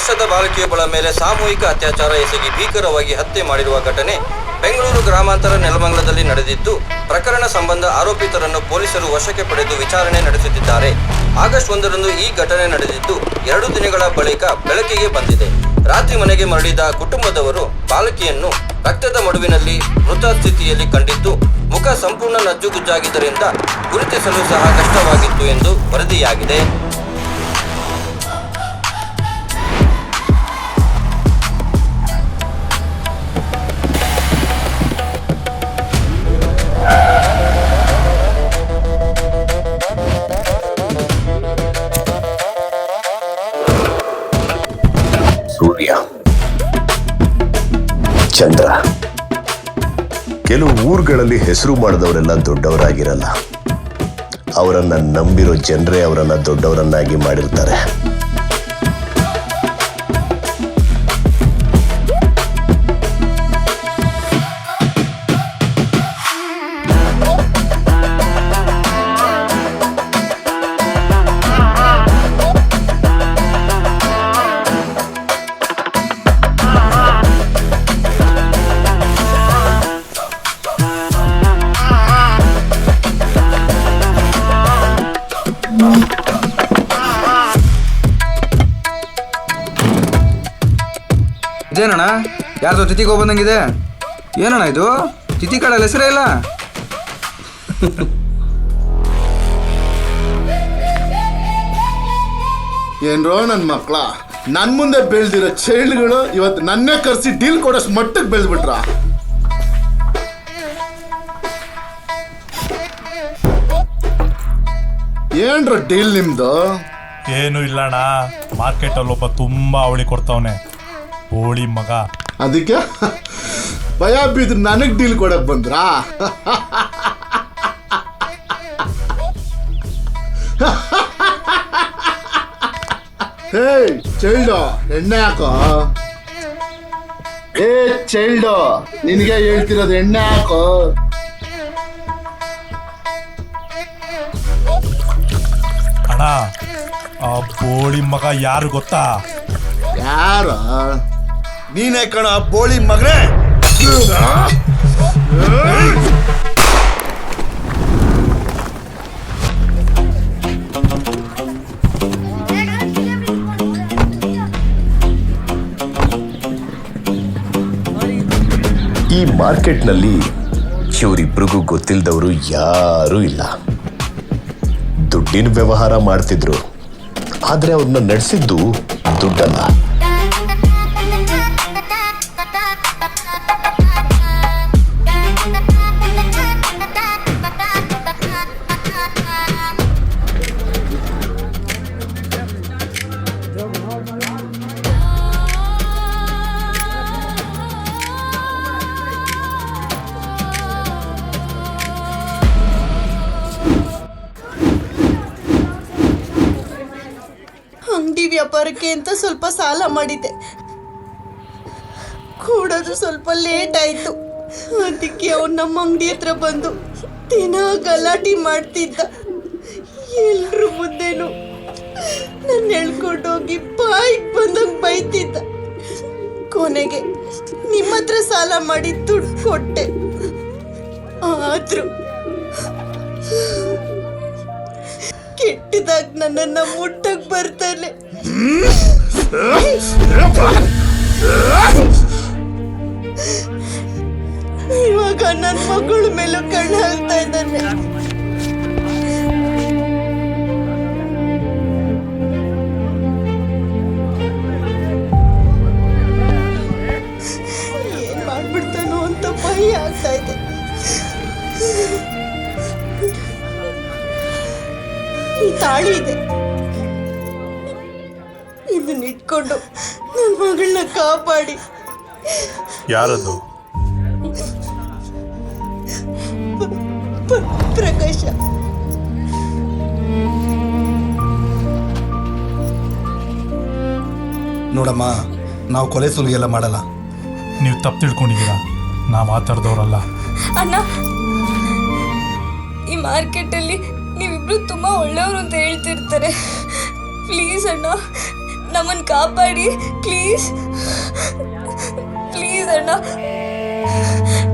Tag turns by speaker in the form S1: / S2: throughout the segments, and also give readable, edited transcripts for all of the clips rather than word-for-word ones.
S1: ವರ್ಷದ ಬಾಲಕಿಯೊಬ್ಬಳ ಮೇಲೆ ಸಾಮೂಹಿಕ ಅತ್ಯಾಚಾರ ಎಸಗಿ ಭೀಕರವಾಗಿ ಹತ್ಯೆ ಮಾಡಿರುವ ಘಟನೆ ಬೆಂಗಳೂರು ಗ್ರಾಮಾಂತರ ನೆಲಮಂಗಲದಲ್ಲಿ ನಡೆದಿದ್ದು, ಪ್ರಕರಣ ಸಂಬಂಧ ಆರೋಪಿತರನ್ನು ಪೊಲೀಸರು ವಶಕ್ಕೆ ಪಡೆದು ವಿಚಾರಣೆ ನಡೆಸುತ್ತಿದ್ದಾರೆ. ಆಗಸ್ಟ್ 1ರಂದು ಈ ಘಟನೆ ನಡೆದಿದ್ದು 2 ದಿನಗಳ ಬಳಿಕ ಬೆಳಕಿಗೆ ಬಂದಿದೆ. ರಾತ್ರಿ ಮನೆಗೆ ಮರಳಿದ ಕುಟುಂಬದವರು ಬಾಲಕಿಯನ್ನು ರಕ್ತದ ಮಡುವಿನಲ್ಲಿ ಮೃತ ಸ್ಥಿತಿಯಲ್ಲಿ ಕಂಡಿದ್ದು, ಮುಖ ಸಂಪೂರ್ಣ ನಜ್ಜುಗುಜ್ಜಾಗಿದ್ದರಿಂದ ಗುರುತಿಸಲು ಸಹ ಕಷ್ಟವಾಗಿತ್ತು ಎಂದು ವರದಿಯಾಗಿದೆ.
S2: ಸೂರ್ಯ, ಚಂದ್ರ, ಕೆಲವು ಊರುಗಳಲ್ಲಿ ಹೆಸರು ಮಾಡಿದವರೆಲ್ಲ ದೊಡ್ಡವರಾಗಿರಲ್ಲ. ಅವರನ್ನ ನಂಬಿರೋ ಜನರೇ ಅವರನ್ನ ದೊಡ್ಡವರನ್ನಾಗಿ ಮಾಡಿರ್ತಾರೆ.
S3: ಇದೇನಣ್ಣ, ಯಾರ್ದೋ ತಿಥಿಗೆ ಹೋಗಿ ಬಂದಂಗಿದೆ. ಏನಣ್ಣ ಇದು? ತಿಥಿ ಕಾಳಲ್ಲಿ ಹೆಸರೇ ಇಲ್ಲ.
S4: ಏನ್ರೋ ನನ್ನ ಮಕ್ಕಳ, ನನ್ನ ಮುಂದೆ ಬೆಳೆದಿರೋ ಚೈಲ್ಡ್ಗಳು ಇವತ್ತು ನನ್ನೇ ಕರೆಸಿ ಡೀಲ್ ಕೊಡೋಷ್ಟು ಮಟ್ಟಕ್ಕೆ ಬೆಳೆದ್ಬಿಟ್ರ. ಏನ್ರ ಡೀಲ್ ನಿಮ್ದು?
S5: ಏನು ಇಲ್ಲಣ್ಣ, ಮಾರ್ಕೆಟಲ್ಲಿ ಒಬ್ಬ ತುಂಬಾ ಅವಳಿ ಕೊಡ್ತಾವನೆ, ಹೋಳಿ ಮಗ.
S4: ಅದಕ್ಕೆ ಭಯ ಬಿದ್ದು ನನಗೆ ಡೀಲ್ ಕೊಡಕ್ ಬಂದ್ರಾ? ಹೇ ಚೈಲ್ಡು, ಎಣ್ಣೆ ಹಾಕೋ. ಏ ಚೈಲ್ಡು, ನಿನಗೆ ಹೇಳ್ತಿರೋದು ಎಣ್ಣೆ ಹಾಕೋ.
S5: ಅಣ್ಣ, ಆ ಬೋಳಿ ಮಗ ಯಾರು ಗೊತ್ತಾ?
S4: ಯಾರ?
S6: ನೀನೇ ಕಣ ಬೋಳಿ ಮಗನೇ.
S2: ಈ ಮಾರ್ಕೆಟ್ನಲ್ಲಿ ಇವರಿಬ್ರಿಗೂ ಗೊತ್ತಿಲ್ಲದವರು ಯಾರೂ ಇಲ್ಲ. ದುಡ್ಡಿನ ವ್ಯವಹಾರ ಮಾಡ್ತಿದ್ರು, ಆದ್ರೆ ಅವ್ರನ್ನ ನಡೆಸಿದ್ದು ದುಡ್ಡಲ್ಲ.
S7: ಅಂಗಡಿ ವ್ಯಾಪಾರಕ್ಕೆ ಅಂತ ಸ್ವಲ್ಪ ಸಾಲ ಮಾಡಿದ್ದೆ, ಕೂಡೋದು ಸ್ವಲ್ಪ ಲೇಟ್ ಆಯ್ತು. ಅದಕ್ಕೆ ಅವನು ನಮ್ಮ ಅಂಗಡಿ ಹತ್ರ ಬಂದು ದಿನ ಗಲಾಟೆ ಮಾಡ್ತಿದ್ದ. ಎಲ್ರ ಮುಂದೆನು ನನ್ನ ಎಳ್ಕೊಂಡೋಗಿ ಬಾಯಿಗೆ ಬಂದಂಗೆ ಬೈತಿದ್ದ. ಕೊನೆಗೆ ನಿಮ್ಮ ಹತ್ರ ಸಾಲ ಮಾಡಿ ದುಡ್ಡು ಕೊಟ್ಟೆ. ಆದ್ರೂ ಕೆಟ್ಟದಾಗ ನನ್ನನ್ನ ಮುಟ್ಟಕ್ ಬರ್ತಾನೆ. ಇವಾಗ ನನ್ನ ಮಗಳ ಮೇಲೂ ಕಣ್ಣು ಹಾಕ್ತಾ ಇದ್ದಾನೆ. ಏನ್ ಮಾಡ್ಬಿಡ್ತಾನೋ ಅಂತ ಭಯ ಆಗ್ತಾ ಇದೆ. ಈ ತಾಳಿ ಇದೆ, ಇದನ್ನ ಇಟ್ಕೊಂಡು ನನ್ನ ಮಗಳನ್ನ ಕಾಪಾಡಿ.
S5: ಯಾರದು?
S7: ಪ್ರಕಾಶ.
S6: ನೋಡಮ್ಮ, ನಾವು ಕೊಲೆ ಸುಲಿಗೆಲ್ಲ ಮಾಡಲ್ಲ.
S5: ನೀವು ತಪ್ಪು ತಿಳ್ಕೊಂಡಿದ್ದೀರಾ, ನಾವು ಮಾತಾಡ್ದವ್ರಲ್ಲ.
S8: ಅಣ್ಣ, ಈ ಮಾರ್ಕೆಟಲ್ಲಿ ನೀವಿಬ್ರು ತುಂಬ ಒಳ್ಳೆಯವರು ಅಂತ ಹೇಳ್ತಿರ್ತಾರೆ. ಪ್ಲೀಸ್ ಅಣ್ಣ, ನಮ್ಮನ್ನ ಕಾಪಾಡಿ ಪ್ಲೀಸ್ ಪ್ಲೀಸ್ ಅಣ್ಣ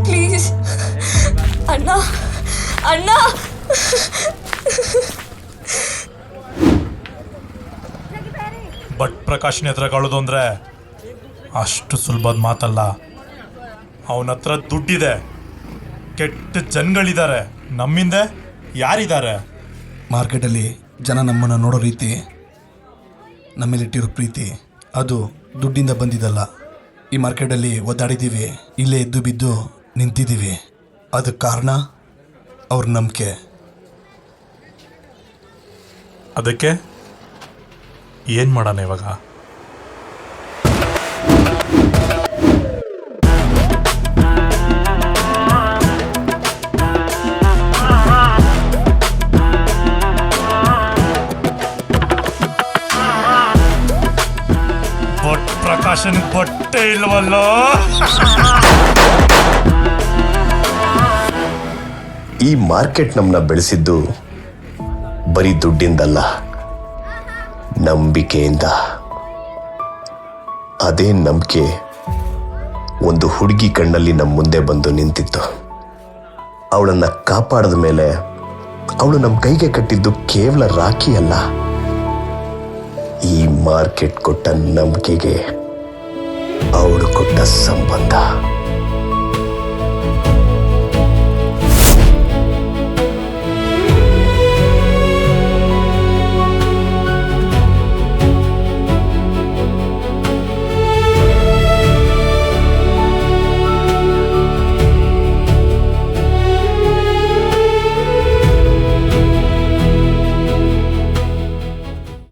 S8: ಪ್ಲೀಸ್ ಅಣ್ಣ ಅಣ್ಣ
S5: ಬಟ್ ಪ್ರಕಾಶಿನ ಹತ್ರ ಕಳೋದು ಅಂದರೆ ಅಷ್ಟು ಸುಲಭದ ಮಾತಲ್ಲ. ಅವನ ಹತ್ರ ದುಡ್ಡಿದೆ, ಕೆಟ್ಟ ಜನಗಳಿದ್ದಾರೆ, ನಮ್ಮಿಂದ ಯಾರಿದ್ದಾರೆ?
S6: ಮಾರ್ಕೆಟಲ್ಲಿ ಜನ ನಮ್ಮನ್ನು ನೋಡೋ ರೀತಿ, ನಮ್ಮೇಲಿಟ್ಟಿರೋ ಪ್ರೀತಿ ಅದು ದುಡ್ಡಿಂದ ಬಂದಿದ್ದಲ್ಲ. ಈ ಮಾರ್ಕೆಟಲ್ಲಿ ಒದ್ದಾಡಿದ್ದೀವಿ, ಇಲ್ಲೇ ಎದ್ದು ಬಿದ್ದು ನಿಂತಿದ್ದೀವಿ. ಅದಕ್ಕೆ ಕಾರಣ ಅವ್ರ ನಂಬಿಕೆ.
S5: ಅದಕ್ಕೆ ಏನು ಮಾಡೋಣ ಇವಾಗ? ಪ್ರಕಾಶನ್ ಬಟ್ಟೆ ಇಲ್ವಲ್ಲ.
S2: ಈ ಮಾರ್ಕೆಟ್ ನಮ್ಮನ್ನ ಬೆಳೆಸಿದ್ದು ಬರೀ ದುಡ್ಡಿಂದಲ್ಲ, ನಂಬಿಕೆಯಿಂದ. ಅದೇ ನಂಬಿಕೆ ಒಂದು ಹುಡುಗಿ ಕಣ್ಣಲ್ಲಿ ನಮ್ಮ ಮುಂದೆ ಬಂದು ನಿಂತಿತ್ತು. ಅವಳನ್ನ ಕಾಪಾಡಿದ ಮೇಲೆ ಅವಳು ನಮ್ಮ ಕೈಗೆ ಕಟ್ಟಿದ್ದು ಕೇವಲ ರಾಖಿ ಅಲ್ಲ, ಈ ಮಾರ್ಕೆಟ್ ಕೊಟ್ಟ ನಂಬಿಕೆಗೆ ಅವಳು ಕೊಟ್ಟ ಸಂಬಂಧ.